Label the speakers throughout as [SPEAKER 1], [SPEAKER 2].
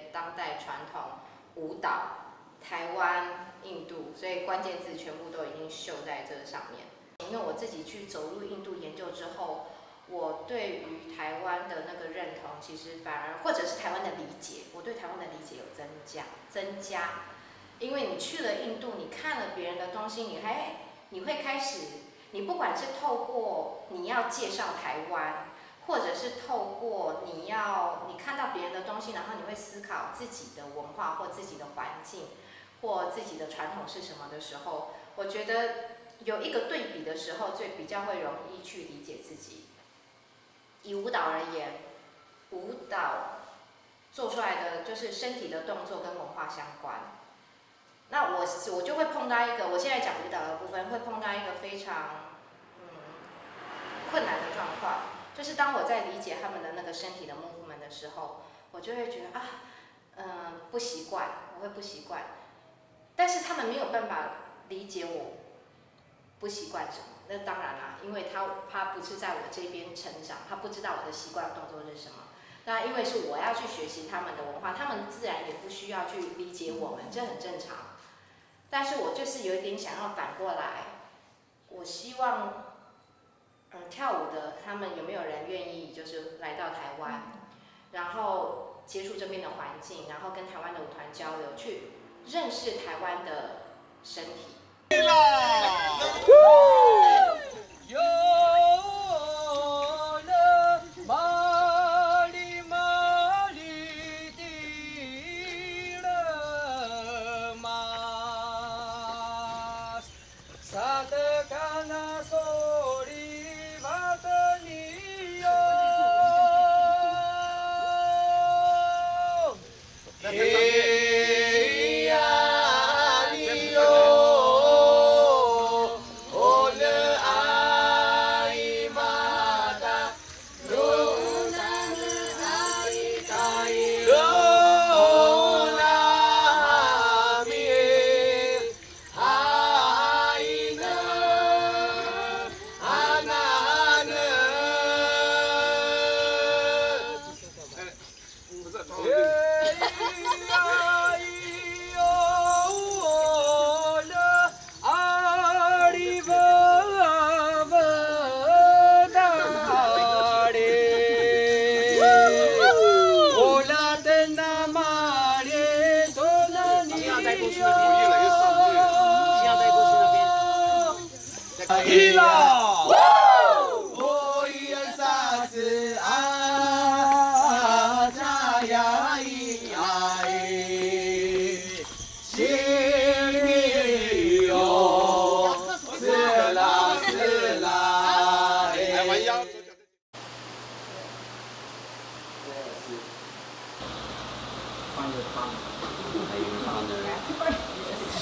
[SPEAKER 1] 学、当代传统、舞蹈、台湾、印度，所以关键字全部都已经秀在这上面。因为我自己去走入印度研究之后，我对于台湾的那个认同，其实反而或者是台湾的理解，我对台湾的理解有增加。因为你去了印度，你看了别人的东西，你会开始，你不管是透过你要介绍台湾，或者是透过你看到别人的东西，然后你会思考自己的文化或自己的环境或自己的传统是什么的时候，我觉得有一个对比的时候，比较会容易去理解自己。以舞蹈而言，舞蹈做出来的就是身体的动作跟文化相关。那我就会碰到一个，我现在讲舞蹈的部分，会碰到一个非常困难的状况，就是当我在理解他们的那个身体的movement的时候，我就会觉得不习惯，我会不习惯。但是他们没有办法理解我不习惯什么。那当然啦，因为他不是在我这边成长，他不知道我的习惯动作是什么。那因为是我要去学习他们的文化，他们自然也不需要去理解我们，这很正常。但是我就是有一点想要反过来，我希望，跳舞的他们有没有人愿意就是来到台湾，然后接触这边的环境，然后跟台湾的舞团交流，去认识台湾的身体。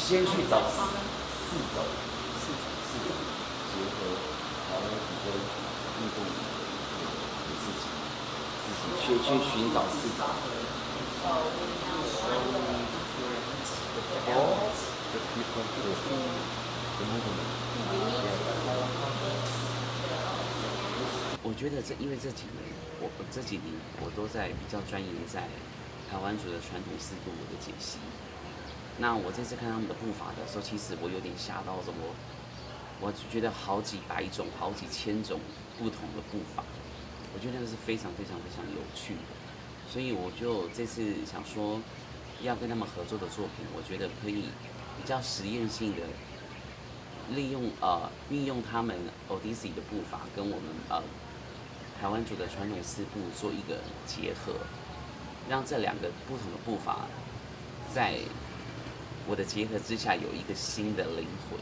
[SPEAKER 2] 先去找四种结合台湾语跟印度语的自己去寻找四种。我觉得因为这几年我都在比较钻研在台湾族的传统四部舞的解析。那我这次看他们的步伐的时候，其实我有点吓到，我觉得好几百种、好几千种不同的步伐，我觉得那个是非常非常非常有趣的。所以我就这次想说，要跟他们合作的作品，我觉得可以比较实验性的运用他们 Odyssey 的步伐跟我们台湾族的传统四部做一个结合，让这两个不同的步伐在我的结合之下有一个新的灵魂。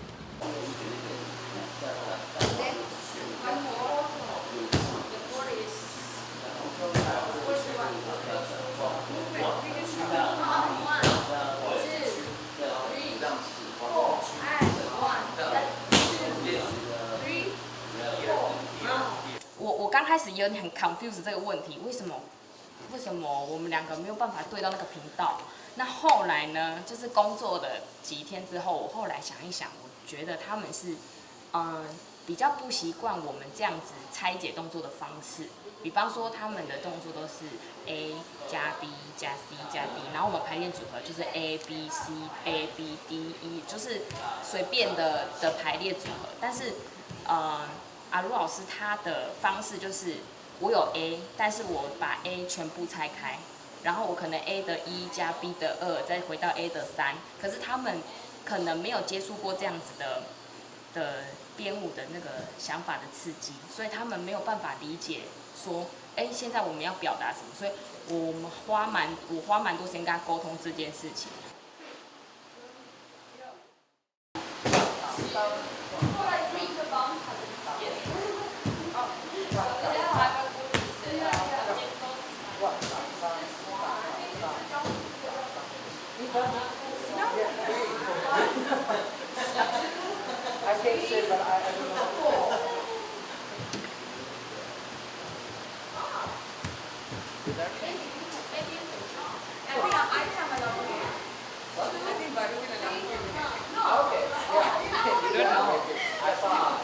[SPEAKER 3] 我刚开始有点很 confused 这个问题，为什么我们两个没有办法对到那个频道？那后来呢，就是工作的几天之后，我后来想一想，我觉得他们是，比比较不习惯我们这样子拆解动作的方式。比方说他们的动作都是 A 加 B 加 C 加 D， 然后我们排练组合就是 A B C A B D E， 就是随便的排列组合。但是阿如老师他的方式就是我有 A， 但是我把 A 全部拆开，然后我可能 A 的1加 B 的2，再回到 A 的3。可是他们可能没有接触过这样子的编舞的那个想法的刺激，所以他们没有办法理解说，现在我们要表达什么，所以我花蛮多时间跟他沟通这件事情。
[SPEAKER 4] I can't say, but I don't know. Okay, yeah. I saw.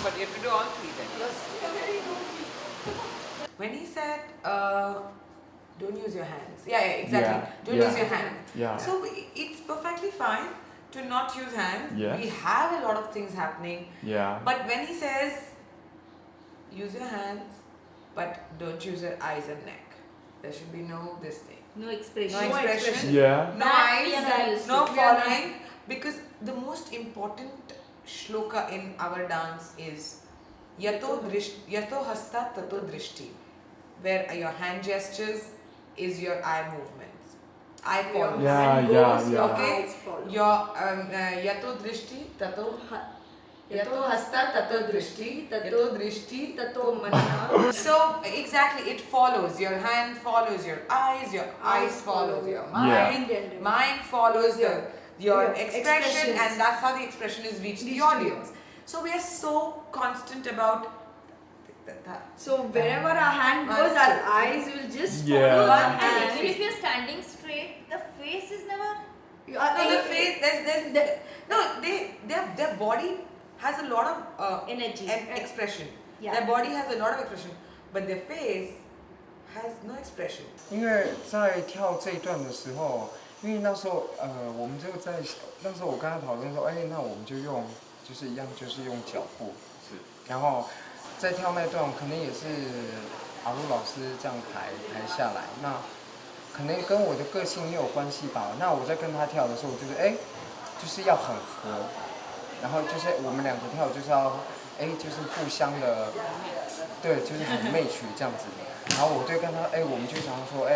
[SPEAKER 5] But you have to do all three then. When he said, don't use your hands. Yeah, exactly. Don't use your hands.
[SPEAKER 6] Yeah.
[SPEAKER 5] So it's perfectly fine to not use hands.
[SPEAKER 6] Yes.
[SPEAKER 5] We have a lot of things happening.
[SPEAKER 6] Yeah.
[SPEAKER 5] But when he says, use your hands, but don't use your eyes and neck. There should be no this thing.
[SPEAKER 7] No expression.
[SPEAKER 5] No expression.
[SPEAKER 6] Yeah.
[SPEAKER 5] No
[SPEAKER 7] That we are not
[SPEAKER 5] eyes,
[SPEAKER 7] used
[SPEAKER 5] no
[SPEAKER 7] to. We are not-
[SPEAKER 5] following. Because the most important shloka in our dance is Yato hasta tato drishti, where your hand gestures is your eye movements. Eye follows.
[SPEAKER 6] Yeah, yeah, yeah.
[SPEAKER 5] Okay? Your Yato drishti tato Yato hasta tato drishti, tato drishti tato manana. So exactly, it follows. Your hand follows your eyes follows your mind,
[SPEAKER 7] Yeah.
[SPEAKER 5] mind follows your
[SPEAKER 7] your
[SPEAKER 5] expression,
[SPEAKER 7] expressions.
[SPEAKER 5] and that's how the expression is reached the audience. So we are so constant about that.
[SPEAKER 7] So wherever our hand goes, our eyes will just
[SPEAKER 6] Yeah.
[SPEAKER 7] follow the
[SPEAKER 5] And
[SPEAKER 7] hand.
[SPEAKER 8] Even if you're standing straight, the face is never.
[SPEAKER 5] No, the face, their body has a lot of
[SPEAKER 7] Energy.
[SPEAKER 5] expression.
[SPEAKER 7] Yeah.
[SPEAKER 5] Their body has a lot of expression, but their face has no expression.
[SPEAKER 6] 因为在跳这一段的时候，因为那时候我们就在那时候我跟他讨论说，那我们就用就是一样，就是用脚步，是，然后在跳那段可能也是阿鲁老师这样排下来，那可能跟我的个性也有关系吧。那我在跟他跳的时候，我就是就是要很合，然后就是我们两个跳就是要就是互相的，对，就是很match这样子。然后我就跟他我们就想说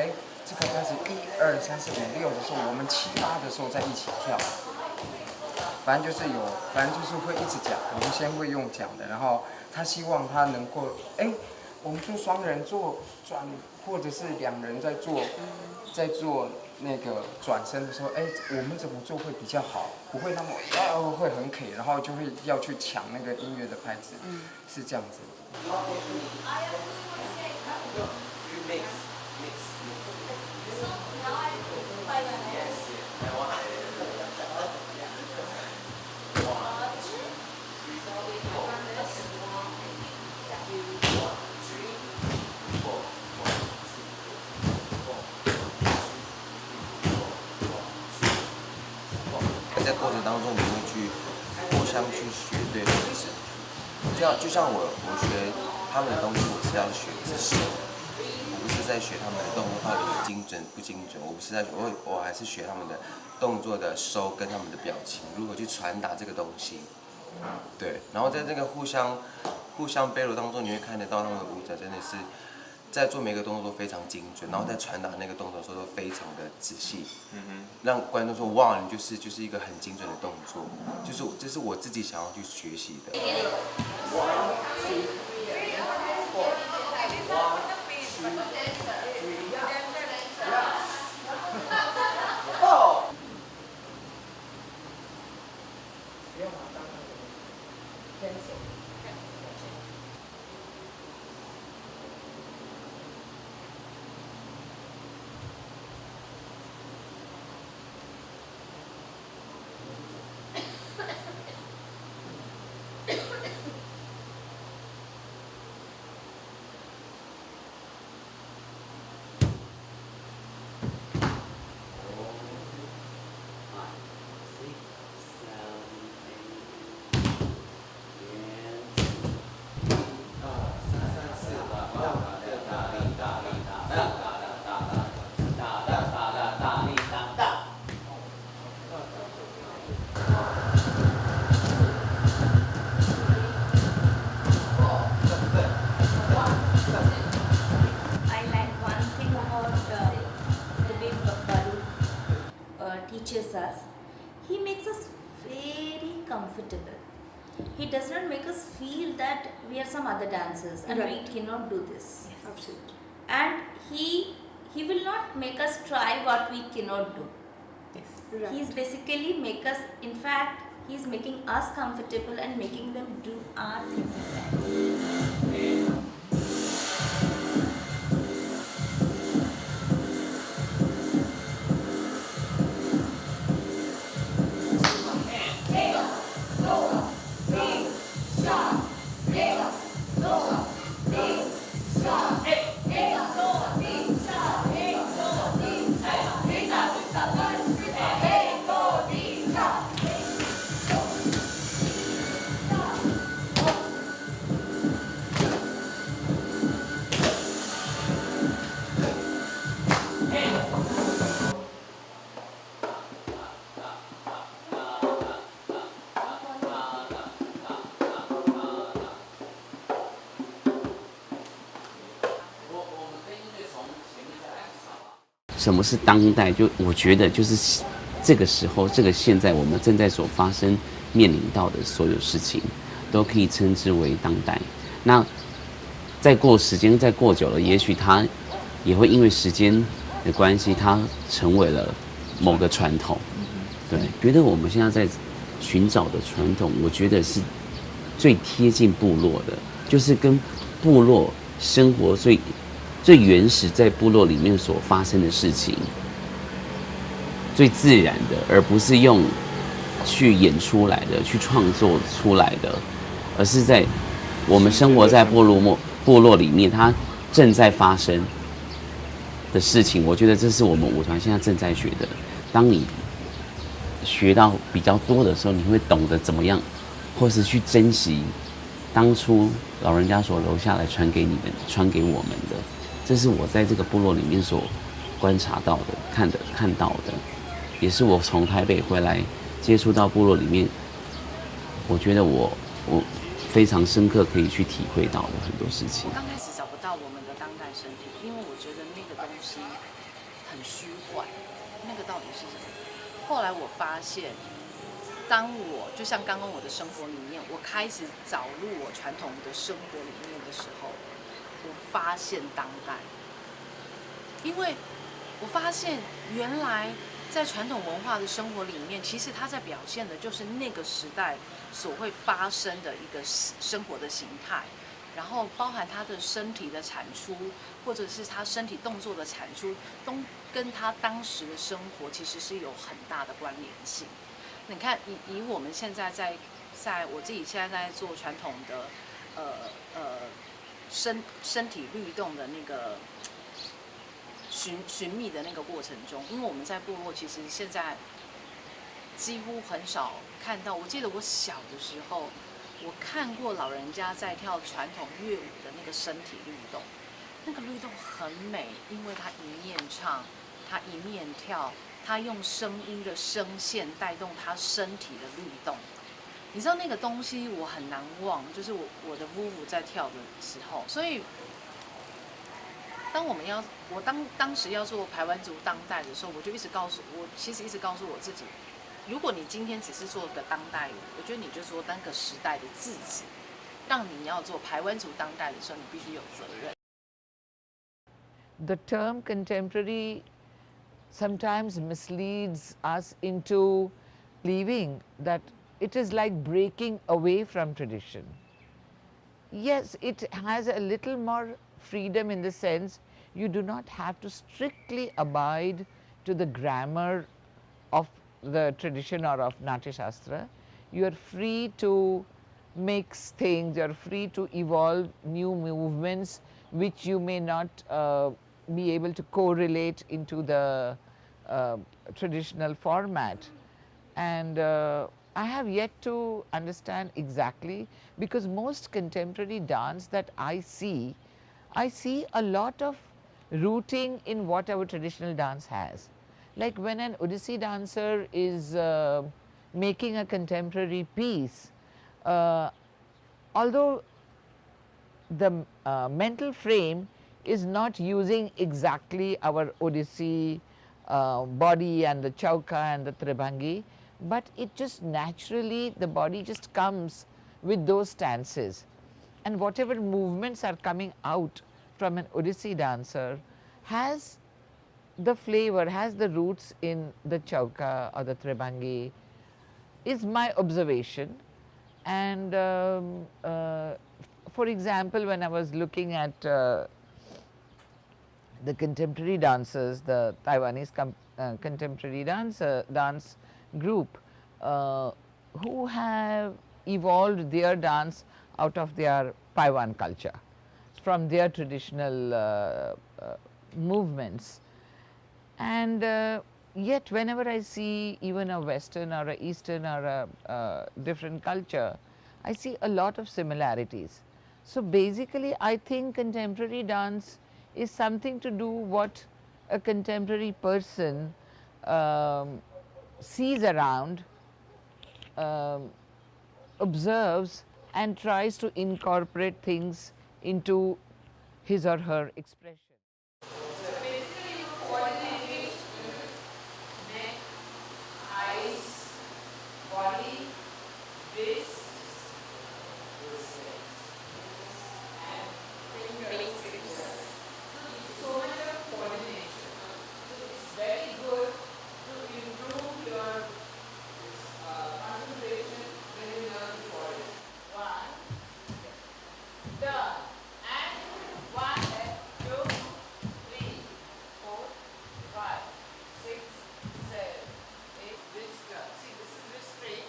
[SPEAKER 6] 这个开始1、2、3、4、5、6的时候，我们7、8的时候再一起跳。反正就是会一直讲，我们先会用讲的，然后他希望他能够我们做双人做转，或者是2人在做那个转身的时候，我们怎么做会比较好，不会那么会很 K， 然后就会要去抢那个音乐的拍子，是这样子。
[SPEAKER 9] 在过程当中，你会去互相去学对方的身体。就像我学他们的东西，我是要学姿势，我不是在学他们的动作到底精准不精准，我不是在学，我还是学他们的动作的收跟他们的表情，如何去传达这个东西。对，然后在这个互相 battle 当中，你会看得到他们的舞者真的是在做每个动作都非常精准，然后在传达那个动作的时候都非常的仔细，让观众说哇，你就是一个很精准的动作，这是我自己想要去学习的。
[SPEAKER 8] he does not make us feel that we are some other dancers and
[SPEAKER 7] Right.
[SPEAKER 8] we cannot do this.
[SPEAKER 7] Absolutely.
[SPEAKER 8] And he will not make us try what we cannot do.
[SPEAKER 7] Right.
[SPEAKER 8] He's basically make us, in fact, he's making us comfortable and making them do our things in dance.
[SPEAKER 2] 什么是当代？就我觉得就是这个时候，这个现在我们正在所发生、面临到的所有事情，都可以称之为当代。那再过时间再过久了，也许它也会因为时间的关系，它成为了某个传统。对，觉得我们现在在寻找的传统，我觉得是最贴近部落的，就是跟部落生活最原始在部落里面所发生的事情，最自然的，而不是用去演出来的、去创作出来的，而是在我们生活在部落里面，它正在发生的事情。我觉得这是我们舞团现在正在学的。当你学到比较多的时候，你会懂得怎么样，或是去珍惜当初老人家所留下来传给你们、传给我们的。这是我在这个部落里面所观察到的、看到的，也是我从台北回来接触到部落里面，我觉得我非常深刻可以去体会到的很多事情。
[SPEAKER 10] 刚开始找不到我们的当代身体，因为我觉得那个东西很虚幻，那个到底是什么？后来我发现，当我就像刚刚我的生活里面，我开始找入我传统的生活里面的时候，我发现当代，因为我发现原来在传统文化的生活里面，其实它在表现的就是那个时代所会发生的一个生活的形态，然后包含他的身体的产出，或者是他身体动作的产出，都跟他当时的生活其实是有很大的关联性。你看，以我们现在在我自己现在在做传统的身体律动的那个寻觅的那个过程中，因为我们在部落其实现在几乎很少看到。我记得我小的时候，我看过老人家在跳传统乐舞的那个身体律动，那个律动很美，因为他一面唱，他一面跳，他用声音的声线带动他身体的律动。你知道那个东西我很难忘，就是我的夫妇在跳的时候，所以当时要做排湾族当代的时候，我就一直告诉我自己，如果你今天只是做个当代舞，我觉得你就做那个时代的自己，让你要做排湾族当代的时候，你必须有责任。
[SPEAKER 11] The term contemporary sometimes misleads us into believing that it is like breaking away from tradition. Yes, it has a little more freedom in the sense you do not have to strictly abide to the grammar of the tradition or of Natya Shastra. You are free to mix things, you are free to evolve new movements which you may not be able to correlate into the traditional format. And I have yet to understand exactly, because most contemporary dance that I see a lot of rooting in what our traditional dance has. Like when an Odissi dancer is making a contemporary piece, although the mental frame is not using exactly our Odissi body and the chauka and the tribangi, but it just naturally, the body just comes with those stances. And whatever movements are coming out from an Odissi dancer has the flavor, has the roots in the chauka or the tribangi, is my observation. And for example, when I was looking at the contemporary dancers, the Taiwanese contemporary dance group, who have evolved their dance out of their Paiwan culture, from their traditional movements. And yet whenever I see even a Western or a Eastern or a different culture, I see a lot of similarities. So basically I think contemporary dance is something to do what a contemporary person sees around, observes, and tries to incorporate things into his or her expression.
[SPEAKER 1] So basically coordinating neck, eyes, body, wrist, and fingers. So much of coordination. So it's very good to improve your concentration when you learn to coordinate. One, turn, and 1, 2, 3, 4, 5, 6, 7, 8, wrist turn. See, this is wrist straight.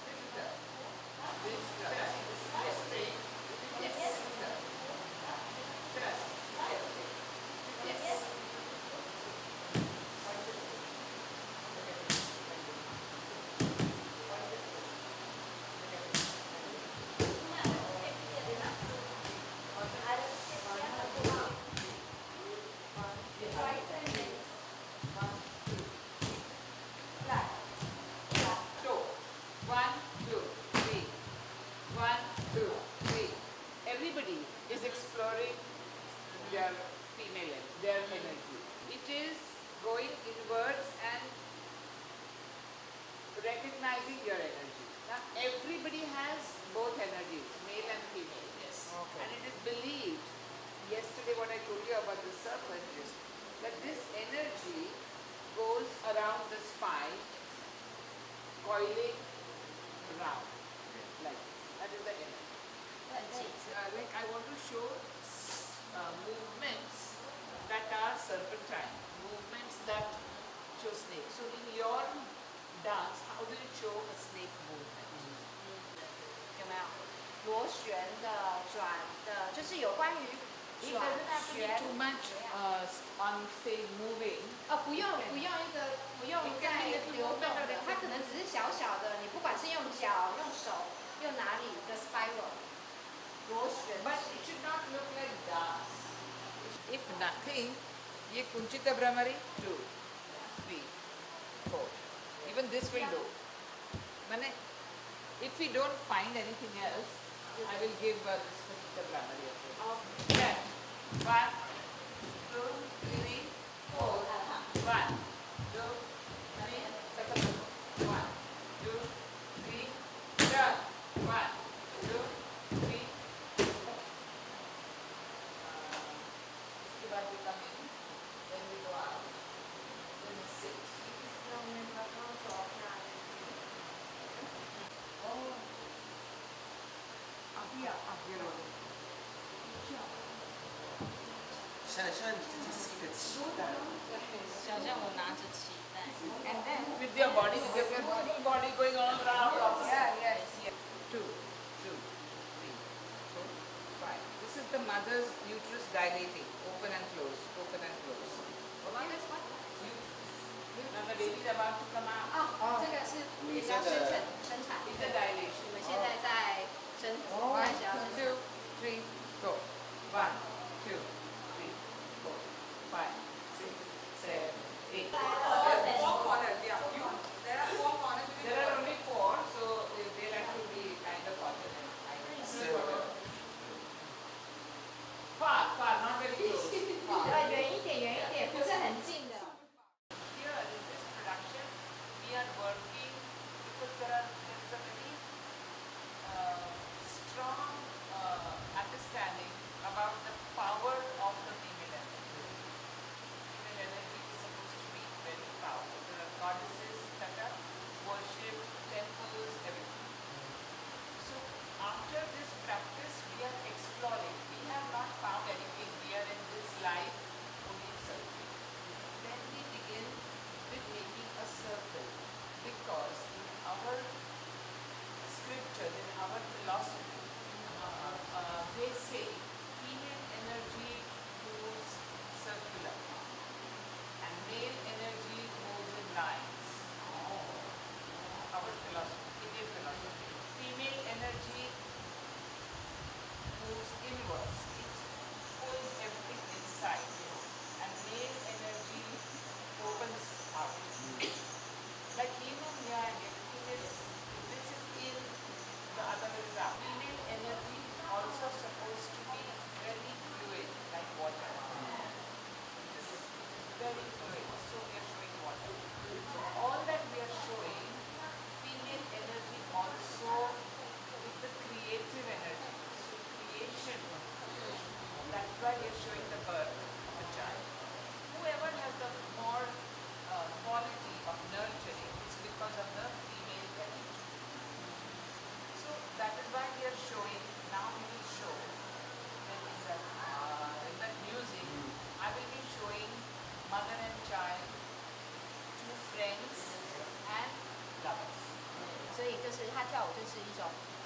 [SPEAKER 1] This is turn. Wrist turn. See, this is wrist straight. Yes. Turn. Turn. Yes. Everybody is exploring their female, their energy. It is going inwards and recognizing your energy. Now everybody has both energies, male and female. Yes. Okay. And it is believed, yesterday what I told you about the serpent is that this energy goes around the spine, coiling around. Like that is the energy. Like I want to show movements that are serpentine, movements that show snake. So in your dance, how do you show a snake movement?
[SPEAKER 12] 有没有螺旋的、转的，就是有关于转旋。
[SPEAKER 1] Too much on say moving.
[SPEAKER 12] 不用再流动的，它可能只是小小的，你不管是用脚、用手、用哪里的 spiral 螺旋。
[SPEAKER 1] But it should not look like dance. If nothing, ये कुंचित Bhramari 2, 3, 4. Even this will do. Mane, if we don't find anything else, I will give this kuchita Bhramari. Okay. 1, 2, 3, 4. 1, 2, 3, 1, 2, 3, turn. 1, 2, 3. उसके बाद we come in, then we go out, then we sit. Oh,
[SPEAKER 9] 想象你自己是一个期待。
[SPEAKER 3] 想象我拿着脐带。
[SPEAKER 1] And then with your body, with your full body going all around. Yeah. 2, 2, 3, 4, 5. This is the mother's uterus dilating, open and close, open and close. Now the baby is about to come out.
[SPEAKER 12] 这个是也要生产。
[SPEAKER 1] It's a dilation.
[SPEAKER 12] 我们现在在生，开始要
[SPEAKER 1] 1,
[SPEAKER 12] 生
[SPEAKER 1] 2, 3, go. 1, 2, 3, 4, 5, 6, 7, 8. There are 4 corners. Yeah. There are 4 corners. There are only 4, so they have to be kind of alternate. Far, not very close.
[SPEAKER 12] 远一点，不是很近的。
[SPEAKER 1] Here in this production, we are working because there is a very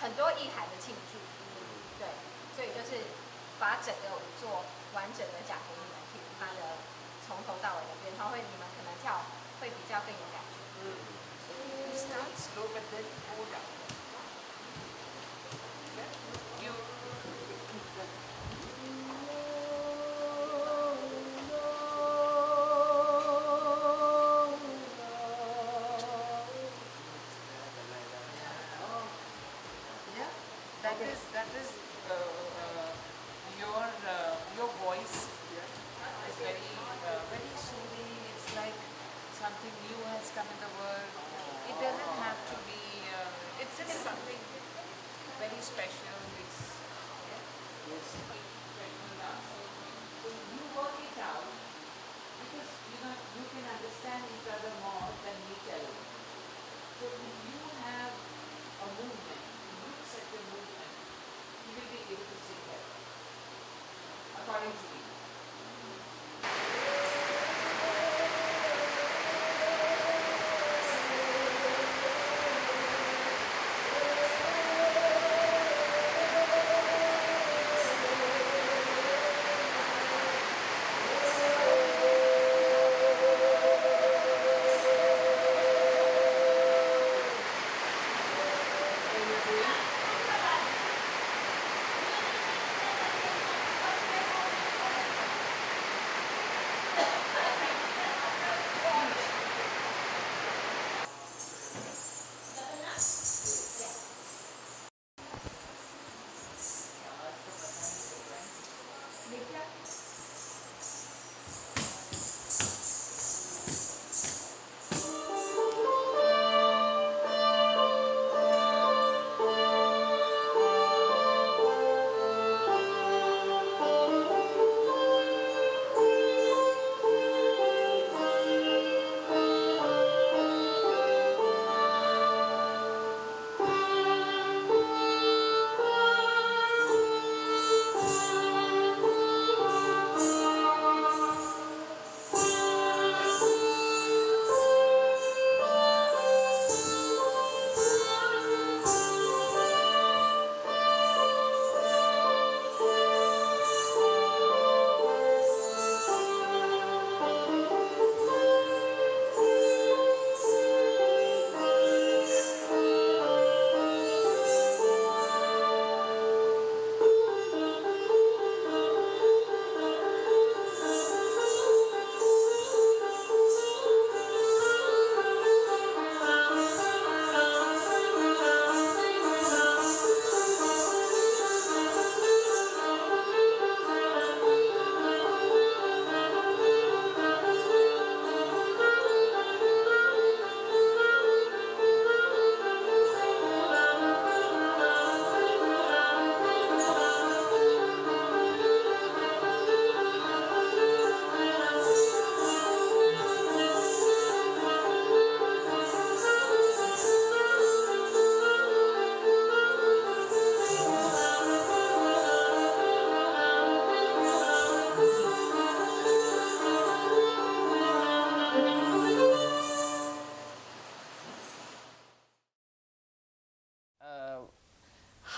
[SPEAKER 12] 很多意涵的庆祝，对，所以就是把整个舞作完整的讲给你们听，它的从头到尾的原创会，你们可能跳会比较更有感觉。
[SPEAKER 11] Start slow, but then go down. You yeah, that is your voice is very soothing. It's like something new has come in the world. It doesn't have to be. It's just something very special. It's so you work it out because you can understand each other more than me telling. So if you have a movement, you set your movement, you will be able to sing better. According to me.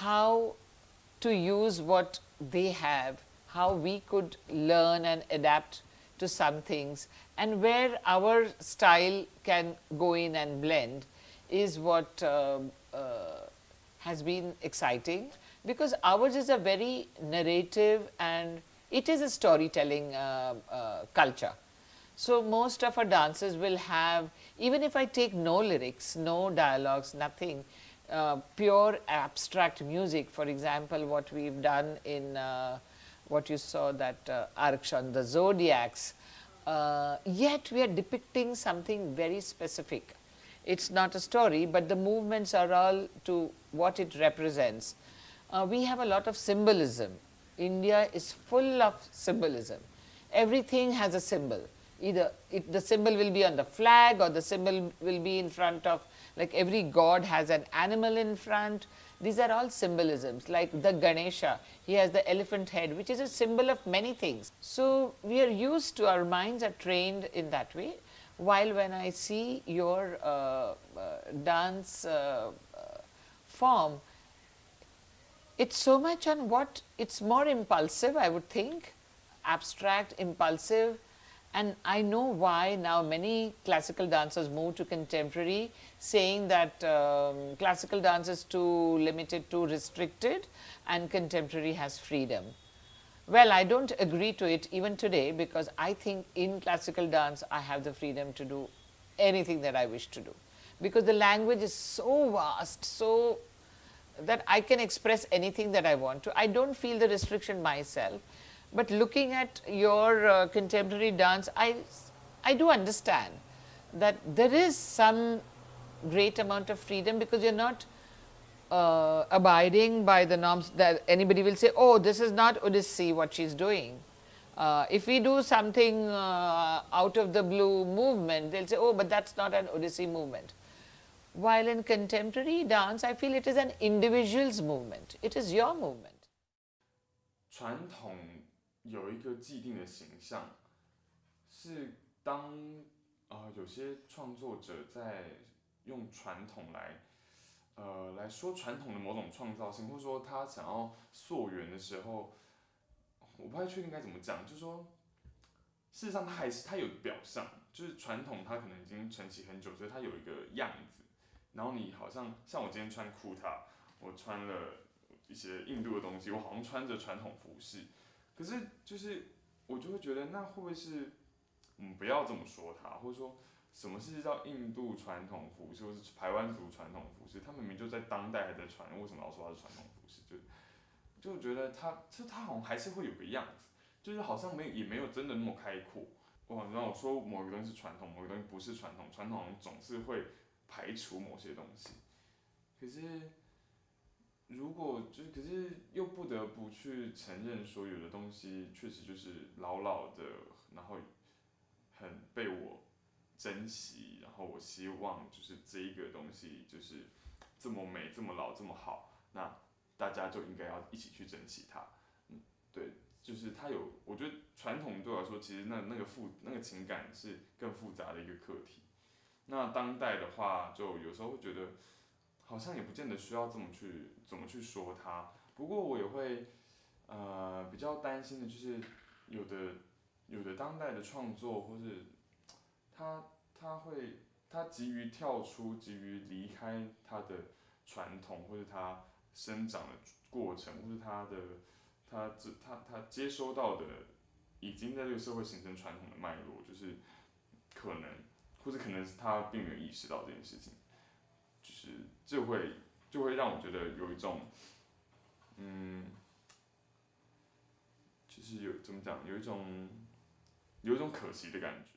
[SPEAKER 11] How to use what they have, how we could learn and adapt to some things, and where our style can go in and blend is what has been exciting, because ours is a very narrative and it is a storytelling culture. So most of our dances will have, even if I take no lyrics, no dialogues, nothing, pure abstract music, for example, what we've done in what you saw, that Arkshan, the zodiacs, yet we are depicting something very specific. It's not a story, but the movements are all to what it represents. We have a lot of symbolism. India is full of symbolism. Everything has a symbol. Either the symbol will be on the flag, or the symbol will be in front of, like every god has an animal in front. These are all symbolisms. Like the Ganesha, he has the elephant head, which is a symbol of many things. So we are used to, our minds are trained in that way. While when I see your dance form, it's so much on what, it's more impulsive, I would think, abstract, impulsive. And I know why now many classical dancers move to contemporary, saying that classical dance is too limited, too restricted, and contemporary has freedom. Well, I don't agree to it even today, because I think in classical dance I have the freedom to do anything that I wish to do, because the language is so vast, so that I can express anything that I want to. I don't feel the restriction myself. But looking at your contemporary dance, I do understand that there is some great amount of freedom, because you're not abiding by the norms that anybody will say, oh, this is not Odissi, what she's doing. If we do something out of the blue movement, they'll say, oh, but that's not an Odissi movement. While in contemporary dance, I feel it is an individual's movement. It is your movement.
[SPEAKER 13] 传统有一个既定的形象，是当有些创作者在用传统来说传统的某种创造性，或者说他想要溯源的时候，我不太确定该怎么讲，就是说，事实上他有表象，就是传统它可能已经承袭很久，所以它有一个样子，然后你好像我今天穿裤塔，我穿了一些印度的东西，我好像穿着传统服饰。可是就是我就会觉得，那会不会是我们不要这么说它，或者说什么是叫印度传统服饰，或是排湾族传统服饰？他们明明就在当代还在传，为什么要说它是传统服饰？就觉得它好像还是会有个样子，就是好像也没有真的那么开阔。然后我说某个东西是传统，某个东西不是传统，传统总是会排除某些东西。可是可是又不得不去承认说，有的东西确实就是老的，然后很被我珍惜，然后我希望就是这一个东西就是这么美、这么老、这么好，那大家就应该要一起去珍惜它。对，就是它有，我觉得传统对我来说，其实那个情感是更复杂的一个课题。那当代的话，就有时候会觉得，好像也不见得需要怎么去说它。不过我也会比较担心的就是有的当代的创作，或是他急于跳出，急于离开他的传统，或是他生长的过程，或是他接收到的已经在这个社会形成传统的脉络，就是可能是他并没有意识到这件事情，就是就会让我觉得有一种就是怎么讲，有一种可惜的感觉。